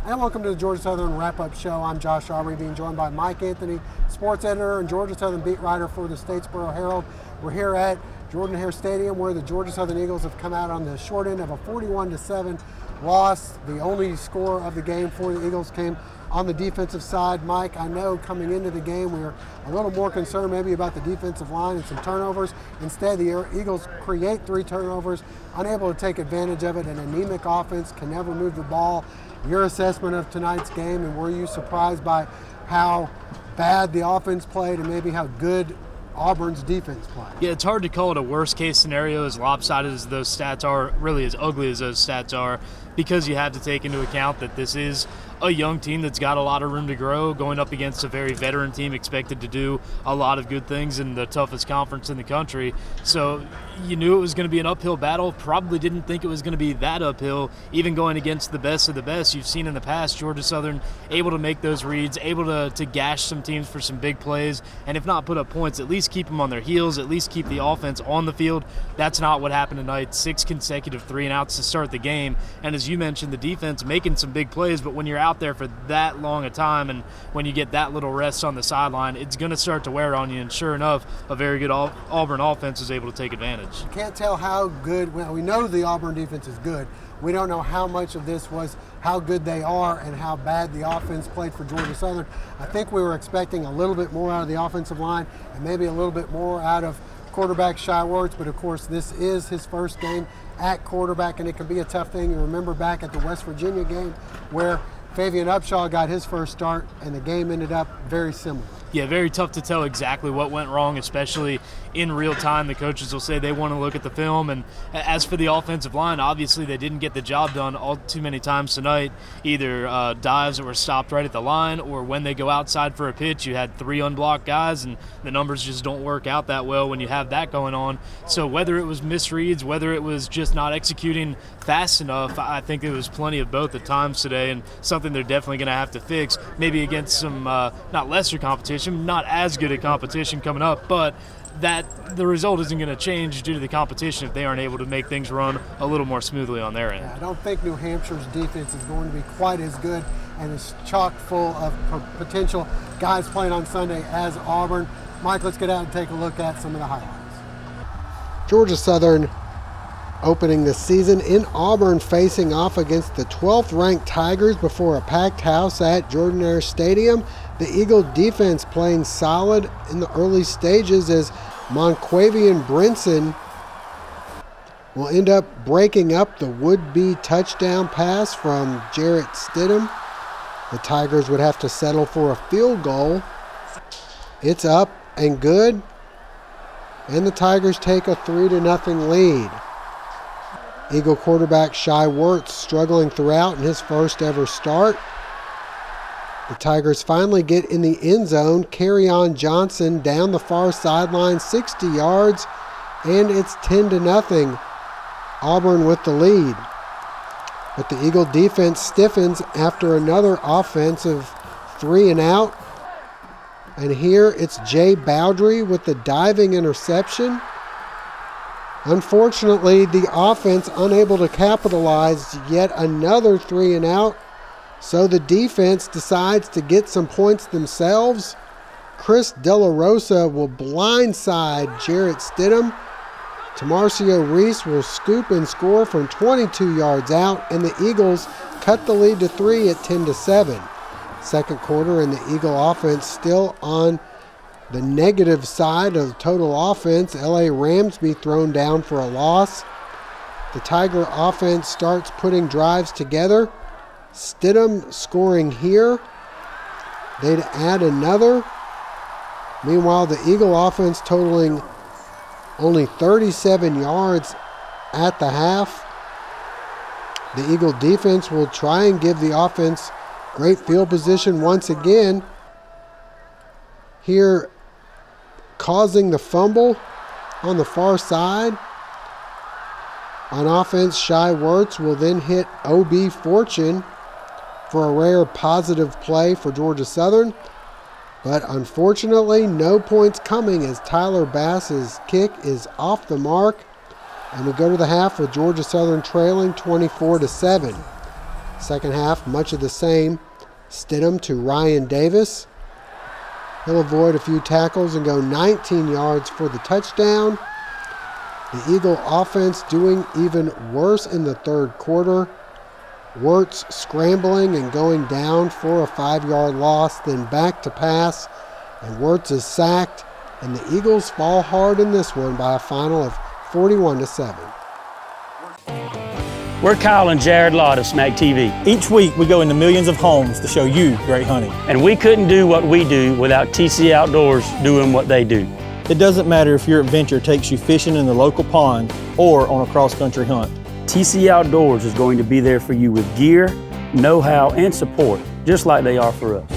And welcome to the Georgia Southern Wrap-Up Show. I'm Josh Aubrey, being joined by Mike Anthony, sports editor and Georgia Southern beat writer for the Statesboro Herald. We're here at Jordan-Hare Stadium, where the Georgia Southern Eagles have come out on the short end of a 41-7 loss. The only score of the game for the Eagles came on the defensive side. Mike, I know coming into the game we were a little more concerned maybe about the defensive line and some turnovers. Instead, the Eagles create 3 turnovers, unable to take advantage of it. An anemic offense can never move the ball. Your assessment of tonight's game, and were you surprised by how bad the offense played and maybe how good Auburn's defense played? Yeah, it's hard to call it a worst-case scenario, as lopsided as those stats are, really as ugly as those stats are, because you have to take into account that this is a young team that's got a lot of room to grow, going up against a very veteran team expected to do a lot of good things in the toughest conference in the country. So you knew it was going to be an uphill battle. Probably didn't think it was going to be that uphill, even going against the best of the best. You've seen in the past Georgia Southern able to make those reads, able to gash some teams for some big plays, and if not put up points, at least keep them on their heels, at least keep the offense on the field. That's not what happened tonight. 6 consecutive 3-and-outs to start the game, and as you mentioned, the defense making some big plays, but when you're out there for that long a time and when you get that little rest on the sideline, it's going to start to wear on you, and sure enough, a very good Auburn offense is able to take advantage. You can't tell how good, well, we know the Auburn defense is good. We don't know how much of this was how good they are and how bad the offense played for Georgia Southern. I think we were expecting a little bit more out of the offensive line and maybe a little bit more out of quarterback Shy Werts, but of course this is his first game at quarterback, and it can be a tough thing. You remember back at the West Virginia game where Fabian Upshaw got his first start and the game ended up very similar. Yeah, very tough to tell exactly what went wrong, especially in real time. The coaches will say they want to look at the film. And as for the offensive line, obviously they didn't get the job done all too many times tonight. Either dives that were stopped right at the line, or when they go outside for a pitch, you had 3 unblocked guys, and the numbers just don't work out that well when you have that going on. So whether it was misreads, whether it was just not executing fast enough, I think there was plenty of both at times today, and something they're definitely going to have to fix, maybe against some not lesser competition, not as good a competition coming up, but that the result isn't going to change due to the competition if they aren't able to make things run a little more smoothly on their end. Yeah, I don't think New Hampshire's defense is going to be quite as good and is chock full of potential guys playing on Sunday as Auburn. Mike, let's get out and take a look at some of the highlights. Georgia Southern opening the season in Auburn, facing off against the 12th ranked Tigers before a packed house at Jordan-Hare Stadium. The Eagle defense playing solid in the early stages, as Monquavian Brinson will end up breaking up the would-be touchdown pass from Jarrett Stidham. The Tigers would have to settle for a field goal. It's up and good, and the Tigers take a 3-0 lead. Eagle quarterback Shy Werts struggling throughout in his first ever start. The Tigers finally get in the end zone. Kerryon Johnson down the far sideline, 60 yards, and it's 10-0. Auburn with the lead. But the Eagle defense stiffens after another offensive 3-and-out. And here it's Jay Bowdry with the diving interception. Unfortunately, the offense unable to capitalize. Yet another 3-and-out. So the defense decides to get some points themselves. Chris De La Rosa will blindside Jarrett Stidham. Tamarcio Reese will scoop and score from 22 yards out, and the Eagles cut the lead to 3 at 10-7. Second quarter, and the Eagle offense still on the negative side of the total offense. L.A. Ramsby thrown down for a loss. The Tiger offense starts putting drives together. Stidham scoring here. They'd add another. Meanwhile, the Eagle offense totaling only 37 yards at the half. The Eagle defense will try and give the offense great field position once again. Here, causing the fumble on the far side. On offense, Shy Werts will then hit O.B. Fortune for a rare positive play for Georgia Southern. But unfortunately, no points coming as Tyler Bass's kick is off the mark. And we go to the half with Georgia Southern trailing 24-7. Second half, much of the same. Stidham to Ryan Davis. He'll avoid a few tackles and go 19 yards for the touchdown. The Eagle offense doing even worse in the third quarter. Wirtz scrambling and going down for a 5-yard loss, then back to pass, and Wirtz is sacked, and the Eagles fall hard in this one by a final of 41-7. We're Kyle and Jared Lott of Smack TV. Each week we go into millions of homes to show you great hunting. And we couldn't do what we do without TC Outdoors doing what they do. It doesn't matter if your adventure takes you fishing in the local pond or on a cross-country hunt. TC Outdoors is going to be there for you with gear, know-how, and support, just like they are for us.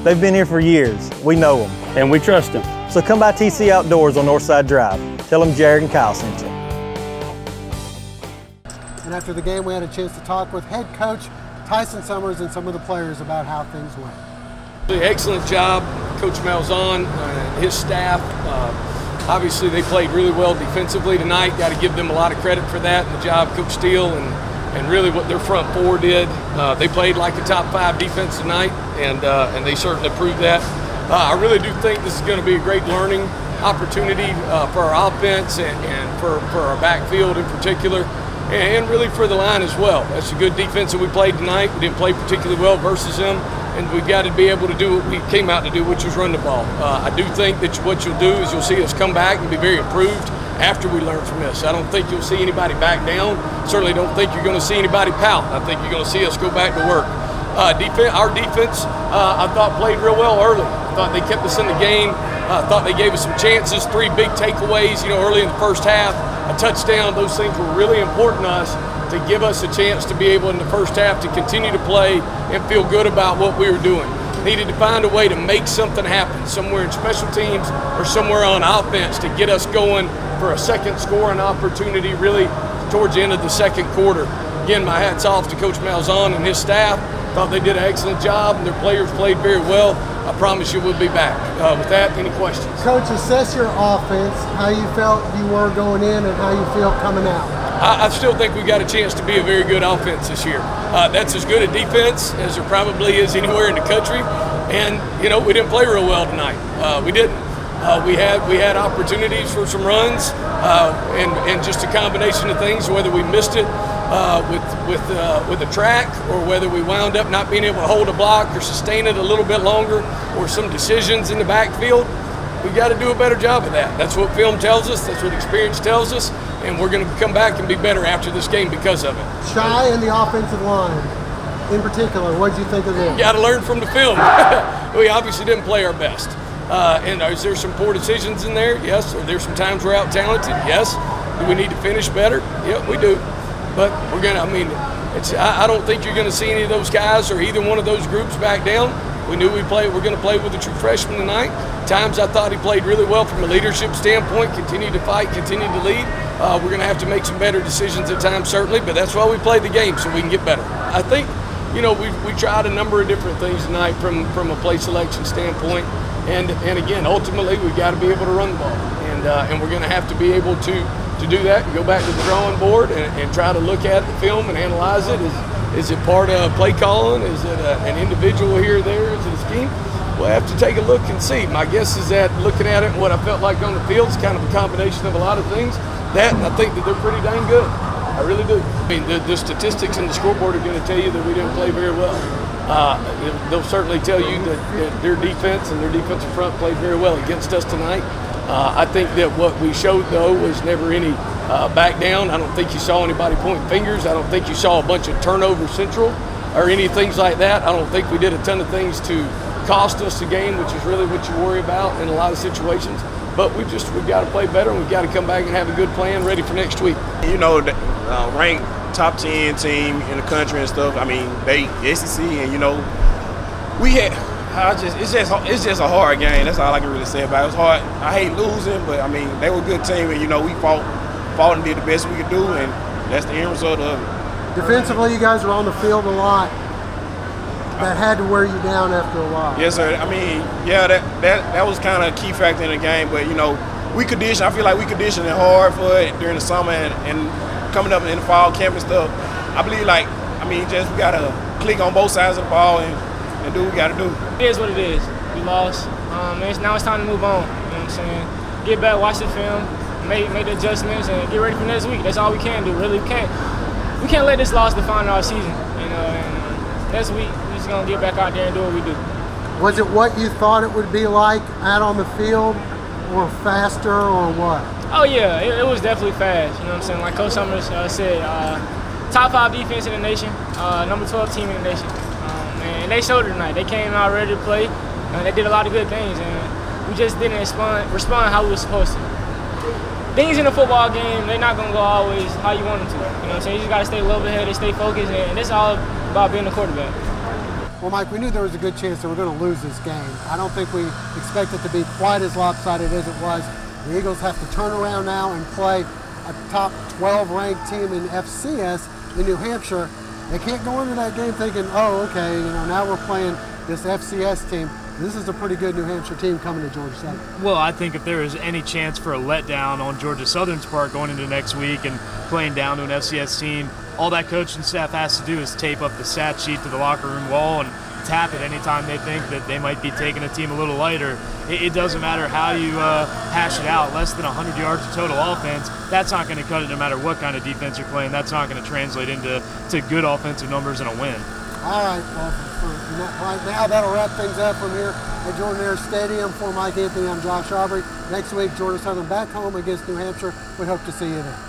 They've been here for years. We know them. And we trust them. So come by TC Outdoors on Northside Drive. Tell them Jared and Kyle sent you. And after the game, we had a chance to talk with head coach Tyson Summers and some of the players about how things went. Excellent job, Coach Malzahn and his staff. Obviously, they played really well defensively tonight. Got to give them a lot of credit for that. And the job Coach Steele and really what their front four did. They played like a top 5 defense tonight, and they certainly proved that. I really do think this is going to be a great learning opportunity for our offense and for our backfield in particular, and really for the line as well. That's a good defense that we played tonight. We didn't play particularly well versus them, and we've got to be able to do what we came out to do, which was run the ball. I do think that what you'll do is you'll see us come back and be very improved after we learn from this. I don't think you'll see anybody back down. Certainly don't think you're going to see anybody pout. I think you're going to see us go back to work. Our defense, I thought, played real well early. I thought they kept us in the game. I thought they gave us some chances, 3 big takeaways, early in the first half, a touchdown. Those things were really important to us to give us a chance to be able in the first half to continue to play and feel good about what we were doing. Needed to find a way to make something happen, somewhere in special teams or somewhere on offense to get us going for a second scoring opportunity really towards the end of the second quarter. Again, my hat's off to Coach Malzahn and his staff. Thought they did an excellent job, and their players played very well. I promise you we'll be back. With that, any questions? Coach, assess your offense, how you felt you were going in and how you feel coming out. I still think we got a chance to be a very good offense this year. That's as good a defense as there probably is anywhere in the country. And, we didn't play real well tonight. We didn't. We had opportunities for some runs and just a combination of things, whether we missed it with the track or whether we wound up not being able to hold a block or sustain it a little bit longer or some decisions in the backfield. We got to do a better job of that. That's what film tells us. That's what experience tells us. And we're going to come back and be better after this game because of it. Shy and the offensive line, in particular, what did you think of them? You got to learn from the film. We obviously didn't play our best. And is there some poor decisions in there? Yes. Are there some times we're out-talented? Yes. Do we need to finish better? Yeah, we do. But we're going to, I don't think you're going to see any of those guys or either one of those groups back down. We knew we're going to play with a true freshman tonight. Times I thought he played really well from a leadership standpoint, continued to fight, continued to lead. We're going to have to make some better decisions at times, certainly, but that's why we play the game, so we can get better. I think, we tried a number of different things tonight from a play selection standpoint. And again, ultimately, we've got to be able to run the ball. And we're going to have to be able to do that and go back to the drawing board and try to look at the film and analyze it. Is it part of play calling? Is it an individual here or there? Is it a scheme? We'll have to take a look and see. My guess is that looking at it and what I felt like on the field is kind of a combination of a lot of things. That, and I think that they're pretty dang good. I really do. The statistics and the scoreboard are going to tell you that we didn't play very well. They'll certainly tell you that their defense and their defensive front played very well against us tonight. I think that what we showed, though, was never any back down. I don't think you saw anybody pointing fingers. I don't think you saw a bunch of turnover central or any things like that. I don't think we did a ton of things to cost us the game, which is really what you worry about in a lot of situations. But we've got to play better, and we've got to come back and have a good plan ready for next week. Ranked top 10 team in the country and stuff. They SEC, and we had. It's just a hard game. That's all I can really say about it. It was hard. I hate losing, but they were a good team, and we fought and did the best we could do, and that's the end result of it. Defensively, you guys were on the field a lot. That had to wear you down after a while. Yes, sir. That was kind of a key factor in the game, but I feel like we conditioned it hard for it during the summer and coming up in the fall camp and stuff. I believe we gotta click on both sides of the ball and do what we got to do. It is what it is. We lost. Now it's time to move on. You know what I'm saying? Get back, watch the film, make the adjustments, and get ready for next week. That's all we can do. Really, we can't let this loss define our season. You know, and next week we're just gonna get back out there and do what we do. Was it what you thought it would be like out on the field, or faster, or what? Oh yeah, it was definitely fast. You know what I'm saying? Like Coach Summers said, top 5 defense in the nation, number 12 team in the nation, and they showed it tonight. They came out ready to play. They did a lot of good things, and we just didn't respond how we were supposed to. Things in a football game, they're not gonna go always how you want them to. You know what I'm saying? You just gotta stay level-headed, stay focused, and it's all about being a quarterback. Well, Mike, we knew there was a good chance that we're going to lose this game. I don't think we expect it to be quite as lopsided as it was. The Eagles have to turn around now and play a top 12 ranked team in FCS in New Hampshire. They can't go into that game thinking, oh, okay, you know, now we're playing this FCS team. This is a pretty good New Hampshire team coming to Georgia Southern. Well, I think if there is any chance for a letdown on Georgia Southern's part going into next week and playing down to an FCS team, all that coaching staff has to do is tape up the stat sheet to the locker room wall and tap it anytime they think that they might be taking a team a little lighter. It doesn't matter how you hash it out. Less than 100 yards of total offense, that's not going to cut it no matter what kind of defense you're playing. That's not going to translate into good offensive numbers and a win. All right, well, for right now, that'll wrap things up from here at Jordan Hare Stadium. For Mike Anthony, I'm Josh Aubrey. Next week, Georgia Southern back home against New Hampshire. We hope to see you there.